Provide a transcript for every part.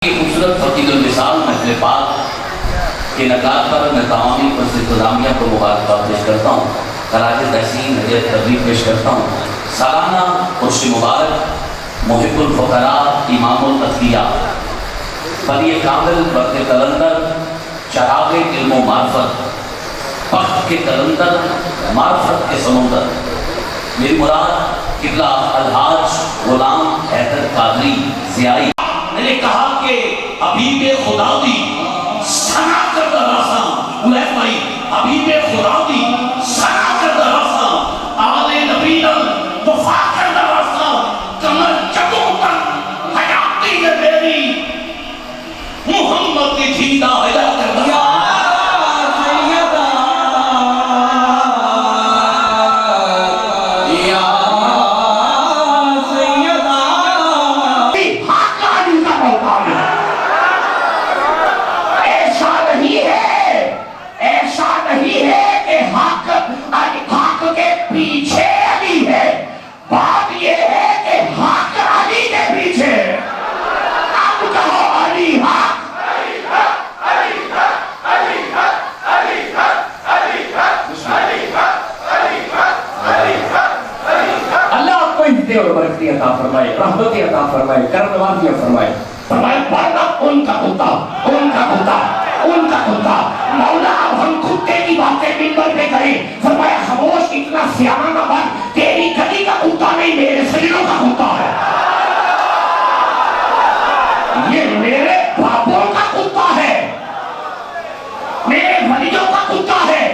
خوبصورت فقید المثال محفل پاک کے نکات پر میں تمامی پرس انتظامیہ کو مبارکباد پیش کرتا ہوں، خراج تحسین ہدیت تقریب پیش کرتا ہوں۔ سالانہ عرس مبارک محب الفقراء امام الاتقیاء ولی کامل وقت قلندر چراغ علم و معرفت بخت کے قلندر معرفت کے سمندر میری مراد قبلہ الحاج غلام حیدر قادری ضیائی میں نے کہا کہ حبیب خدا دی سنا کردہ راساں علیہ بھائی حبیب خدا دی سنا کردہ راساں آل نبی نل وفا کردہ راساں کمر جگوں تک حیاتی ہے میری محمد کی تھیدہ حیدہ کردہ اور برکتی عطا فرمائے، رحمتی عطا فرمائے، کرم نوازی فرمائے۔ فرمائے پڑھنا ان کا کتا، ان کا کتا، ان کا کتا۔ مولا اب ہم کتے کی باتیں منبر پہ کریں۔ فرمایا خاموش، اتنا سیانہ نہ بن، تیری گلی کا کتا نہیں میرے سجنوں کا کتا ہے، یہ میرے باپوں کا کتا ہے، میرے ولیوں کا کتا ہے۔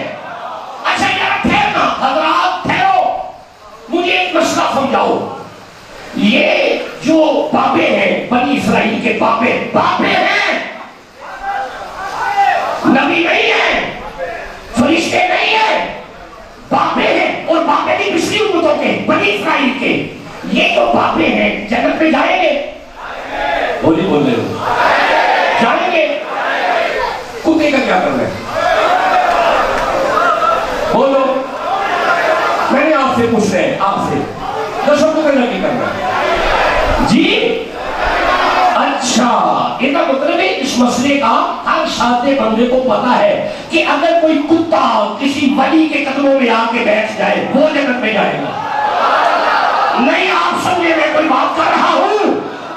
اچھا یار ٹھہرنا حضرات، ٹھہرو، مجھے ایک مسئلہ سمجھاؤ۔ یہ جو بابے ہیں بنی اسرائیل کے بابے ہیں، نبی نہیں ہیں، فرشتے نہیں ہیں، بابے ہیں، اور بابے بھی پچھلی امتوں کے بنی اسرائیل کے۔ یہ جو بابے ہیں جنت میں جائیں گے؟ بولی بول رہے ہو، جائیں گے؟ کتے کا کیا کرنا ہے؟ بولو، میں نے آپ سے پوچھ رہے ہیں، آپ سے دشوں کو کرنا کی کرنا جی؟ اچھا، یہ کا مطلب ہے اس مسئلے کا ہر شادے بندے کو پتا ہے کہ اگر کوئی کتا کسی ولی کے قدموں میں آ کے بیٹھ جائے وہ جنت میں جائے گا۔ نہیں، آپ سمجھے میں کوئی بات کر رہا ہوں۔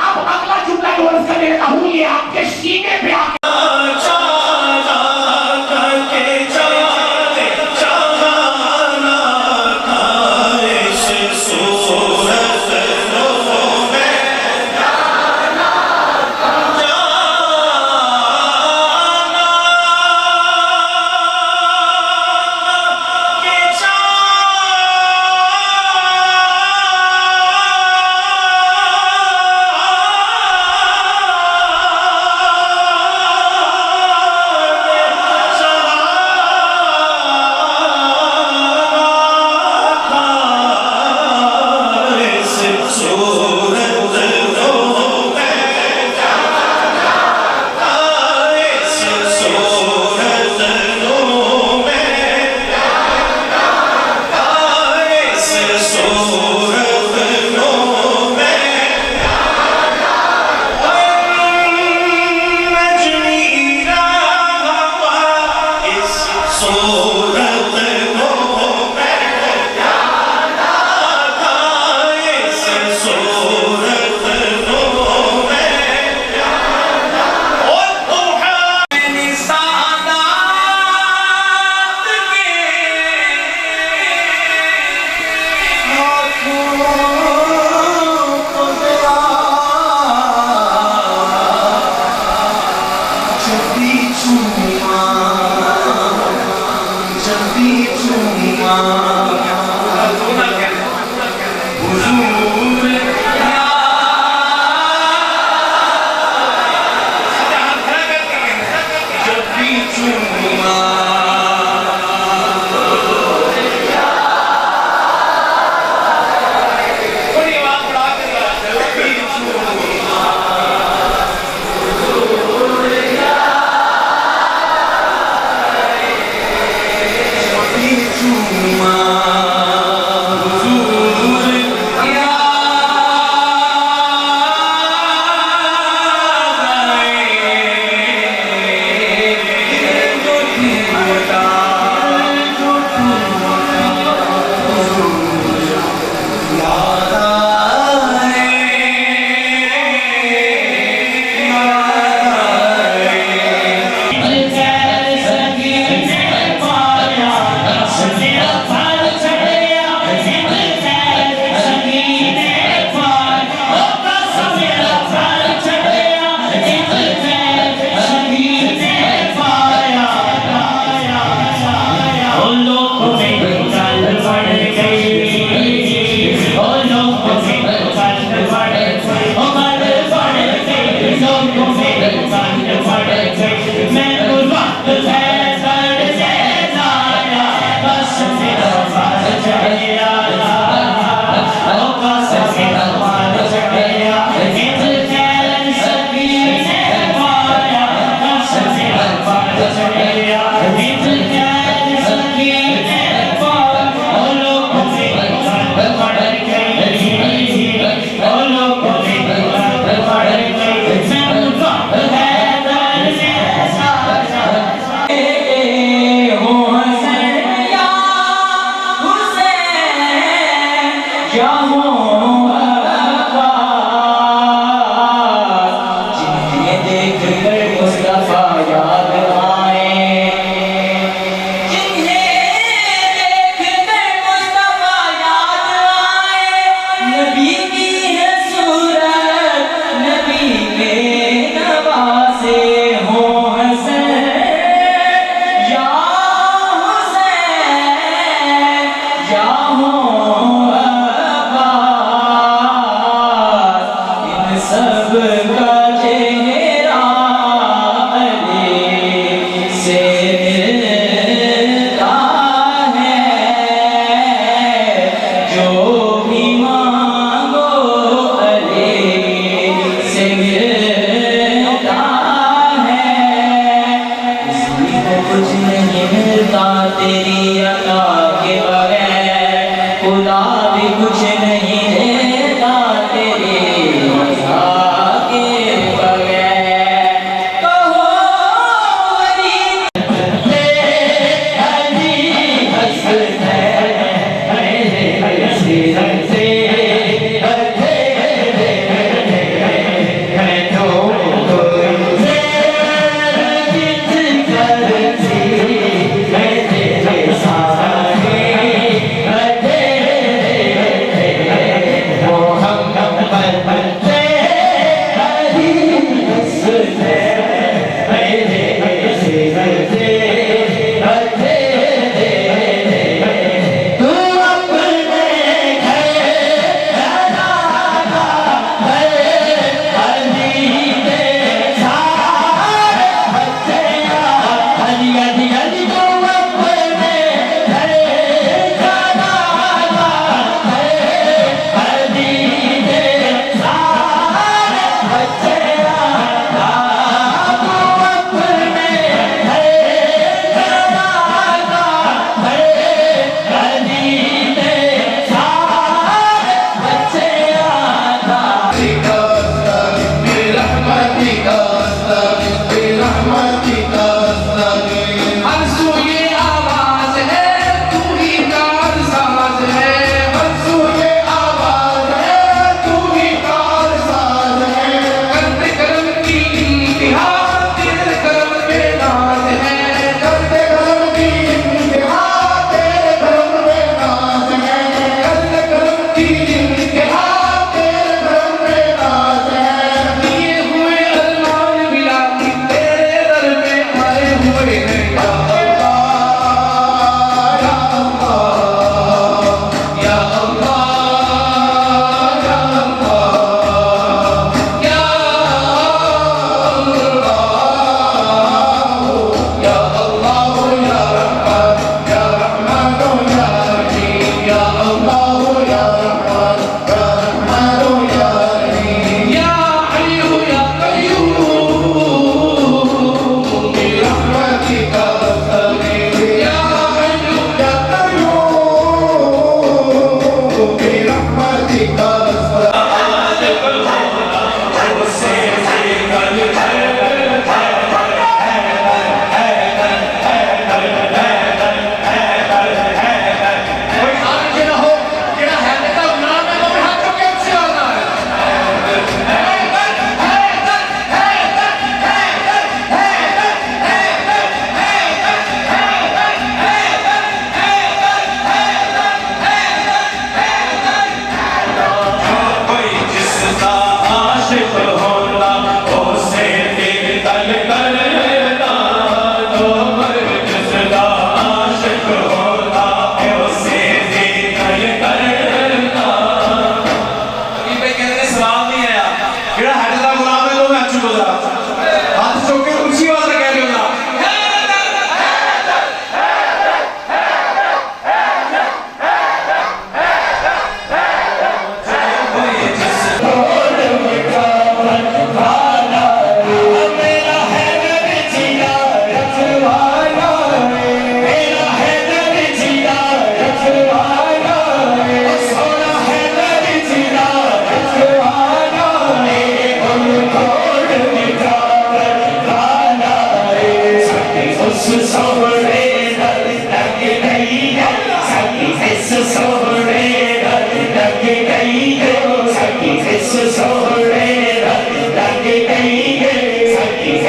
اب اگلا جملہ جو عرض کرنے لگا ہوں، یہ آپ کے سینے پہ آ کے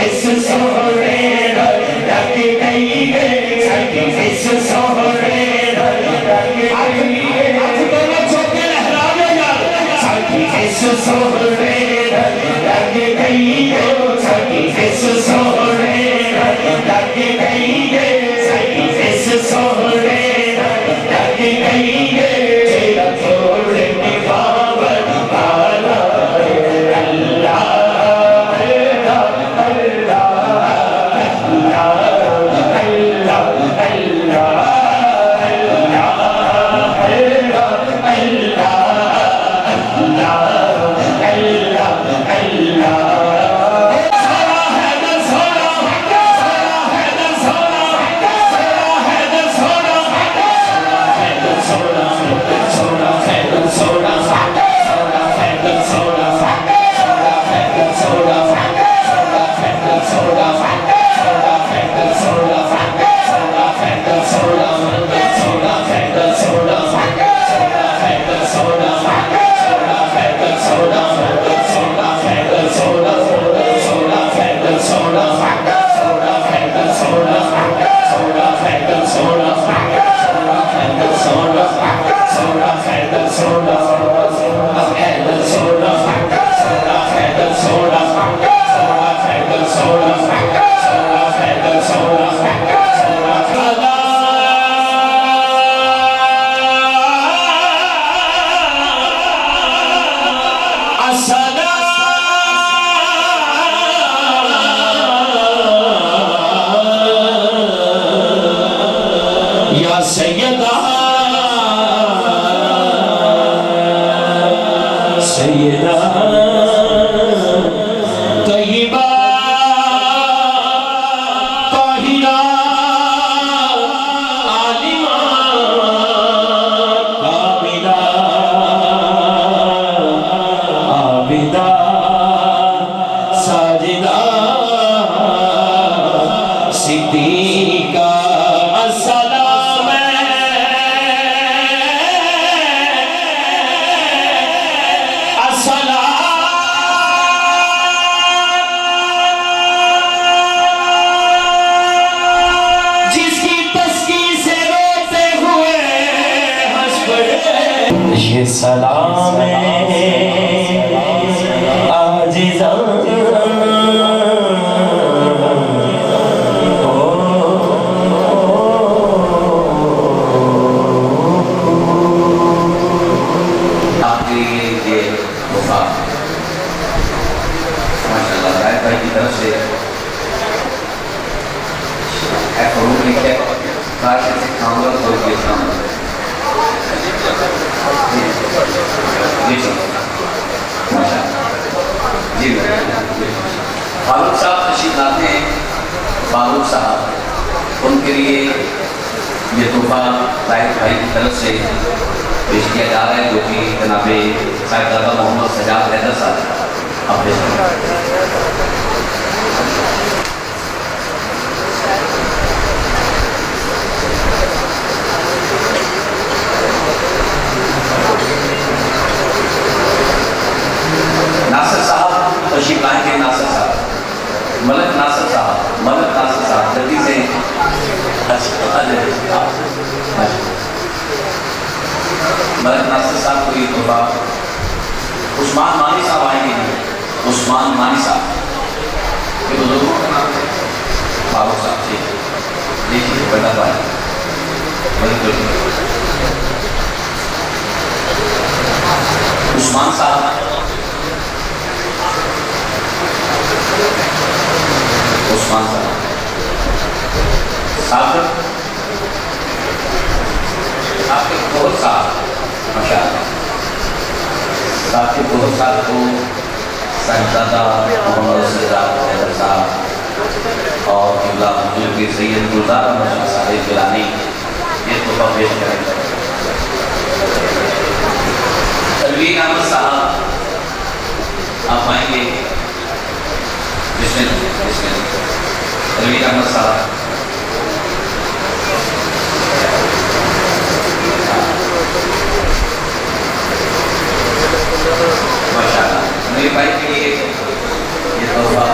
اس سونے لگ گئی ہے ساڈی اس سونے لگ گئی ہے دونوں چوکے لہراوے یار ساڈی اس سونے لگ گئی ہے ساڈی اس سونے لگ گئی ہے ساڈی اس سونے لگ گئی ہے تیرا چھوڑ نبھاون والا اللہ یہ سلام عاجزاں آپ کے لیے یہ تحفہ ماشاءاللہ زاہد بھائی کی طرف سے ایک فروغ لکھے کاشی سے کامل تو یہ کامل جی فاروق صاحب تشریف لاتے ہیں فاروق صاحب ان کے لیے یہ تحفہ زاہد بھائی کی طرف سے پیش کیا جا رہا ہے جو کہ جناب صاحبزادہ محمد سجاد حیدر صاحب آپ پیش کریں ناصر صاحب تشریف لائیں گے ناصر صاحب ملک ناصر صاحب جلدی سے ملک ناصر صاحب کو یہ تحفہ عثمان مانی صاحب آئیں گے عثمان مانی صاحب یہ بزرگوں کا نام ہے فاروق صاحب سے دیکھیے بڑا بھائی عثمان صاحب عثمان صاحب ثاقب بہت صاحب ماشاءاللہ ثاقب بہت صاحب کو صاحبزادہ محمد سجاد حیدر صاحب اور قبلہ حضور کے سید گلزار احمد شاہ صاحب گیلانی یہ تحفہ پیش کریں گے تنویر احمد صاحب آپ آئیں گے تنویر احمد صاحب ماشاءاللہ میرے بھائی کے لیے یہ تحفہ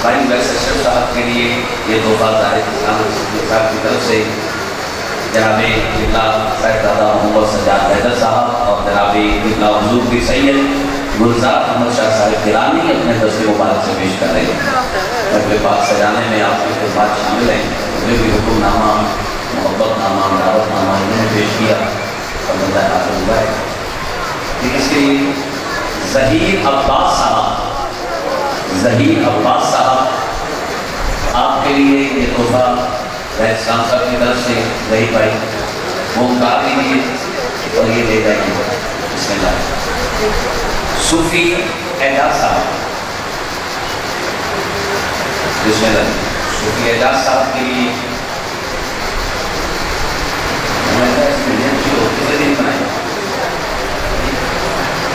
भाई वैसे अशरफ साहब के लिए ये तोहफा ज़ाहिर इस्लाम साहब की तरफ से जनाबे किबला साहिबजादा मोहम्मद सज्जाद हैदर साहब और जनाबे किबला हुजूर की सैयद गुलजार अहमद शाह साहिब गिलानी अपने दस्ते मुबारक से पेश कर रहे हैं। अपने बात सजाने में आपकी खिदमत शामिल हैं। उन्हें भी हुक्मनामा, मोहब्बतनामा, दावतनामा इन्होंने पेश किया और बंदा हाजिर हुआ है। ठीक है, इसके ज़हीर अब्बास साहब आपके लिए ये तोहफा इस्लाम साहब की तरफ से रही भाई वो उतार लीजिए और ये ले जाएंगे। बिस्मिल्लाह। सूफी एजाज साहब, बिस्मिल्लाह। सूफी एजाज साहब के लिए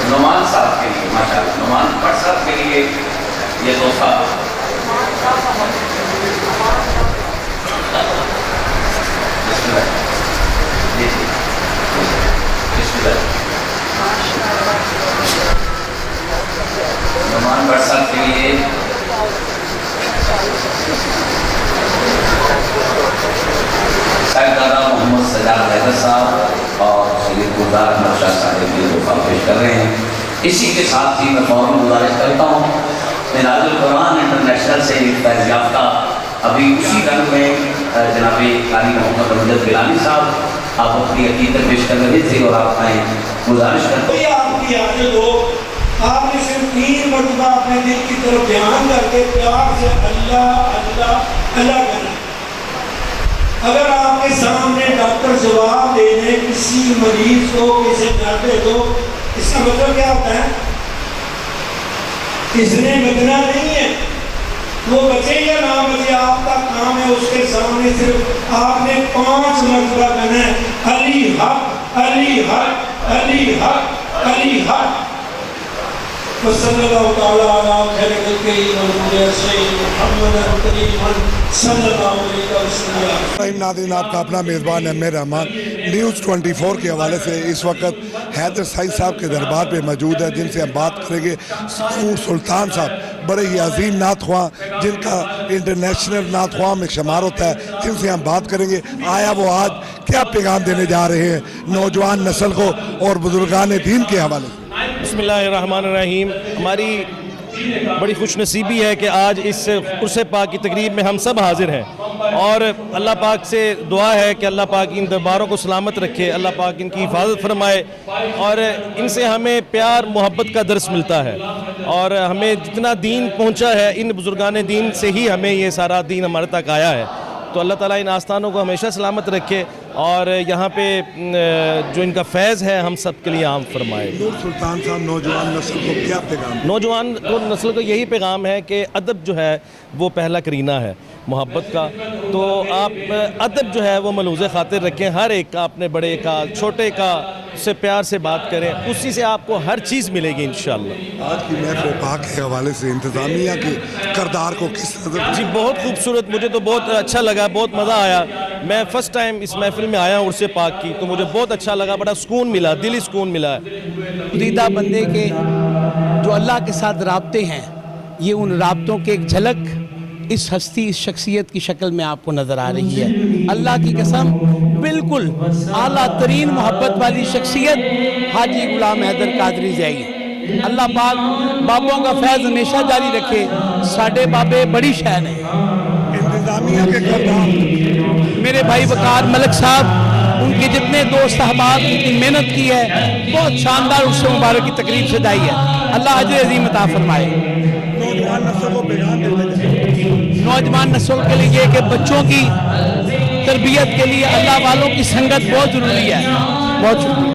नुमान साहब के लिए, माशाअल्लाह, नुमान भट्ट साहब के लिए ये तोहफा नुमान भट्ट साहब के लिए साहिबजादा मोहम्मद सज्जाद हैदर साहब और सैयद गुलजार अहमद शाह साहिब ये तोहफा पेश कर रहे हैं। इसी के साथ ही मैं फौरन गुजारिश करता हूँ मिनाजुल कुरान इंटरनेशनल से फैज़ याफ्ता अभी उसी रंग में जनाबे कारी मोहम्मद अमजद गिलानी साहब आप अपनी अकीदत पेश कर रहे थे और आप आए गुजारिश करते हैं आपकी हाजिर हो। आपने सिर्फ 3 मरतबा अपने दिल की तरफ ध्यान करके प्यार से अल्लाह अल्लाह अल्लाह करना। अगर आपके सामने डॉक्टर जवाब दे दे किसी मरीज को किसी जाते तो इसका मतलब क्या होता है? इसने बचना नहीं है, वो बचे या ना बचे आपका काम है। उसके सामने सिर्फ आपने 5 मरतबा कहना है अली हक अली हक अली हक अली हक। सल्लल्लाहु तआला अला खैरिल खल्क़ि व सय्यिद मुहम्मद करीम सल्लल्लाहु अलैहि वसल्लम। नाज़रीन, आपका अपना मेज़बान एम ए रहमान न्यूज़ 24 के हवाले से इस वक्त हैदर साईं साहब के दरबार पे मौजूद है, जिनसे हम बात करेंगे। सकूर सुल्तान साहब बड़े ही अजीम नात ख्वां जिनका इंटरनेशनल नात ख्वां में शुमार होता है, जिनसे हम बात करेंगे आया वो आज क्या पैगाम देने जा रहे हैं नौजवान नस्ल को और बुजुर्गान दीन के हवाले से। बिस्मिल्लाहिर्रहमानिर्रहीम। हमारी बड़ी खुशनसीबी है कि आज इस उर्स पाक की तकरीब में हम सब हाजिर हैं और अल्लाह पाक से दुआ है कि अल्लाह पाक इन दरबारों को सलामत रखे, अल्लाह पाक इनकी हिफाजत फरमाए और इनसे हमें प्यार मोहब्बत का दर्स मिलता है और हमें जितना दीन पहुंचा है इन बुजुर्गान दीन से ही हमें ये सारा दीन हमारे तक आया है। तो अल्लाह ताला इन आस्थानों को हमेशा सलामत रखे और यहाँ पे जो इनका फैज़ है हम सब के लिए आम फरमाए। सुल्तान साहब नौजवान नस्ल को क्या पैगाम? नौजवान नस्ल को यही पैगाम है कि अदब जो है वो पहला करीना है मोहब्बत का। तो आप अदब जो है वो मलूज़ खातिर रखें, हर एक का, अपने बड़े का छोटे का से प्यार से बात करें, उसी से आपको हर चीज़ मिलेगी इंशाअल्लाह। आज की महफिल पाक के हवाले से इंतज़ामिया के किरदार को किस नज़र? जी बहुत खूबसूरत, मुझे तो बहुत अच्छा लगा, बहुत मज़ा आया। मैं फ़र्स्ट टाइम इस महफिल में आया हूँ उर्स पाक की, तो मुझे बहुत अच्छा लगा, बड़ा सुकून मिला, दिली सुकून मिला। खुदीदा बंदे के जो अल्लाह के साथ राब्ते हैं, ये उन राब्तों के एक झलक इस हस्ती, इस शख्सियत की शक्ल में आपको नज़र आ रही है। अल्लाह की कसम, बिल्कुल आला तरीन मोहब्बत वाली शख्सियत हाजी गुलाम हैदर कादरी ज़ैई। अल्लाह पाक बाबों का फैज़ हमेशा जारी रखे। साडे बाबे बड़ी शैन है। इंतज़ामिया के किरदार मेरे भाई वकार मलिक साहब, उनके जितने दोस्त अहबाब उनकी मेहनत की है, बहुत शानदार उर्स मुबारक की तकरीब सजाई है। अल्लाह अजर अज़ीम अता फरमाए। नौजवान नस्ल को पैगाम देते हैं। नौजवान नस्ल के लिए कि बच्चों की तरबियत के लिए अल्लाह वालों की संगत बहुत ज़रूरी है। बहुत शुक्रिया।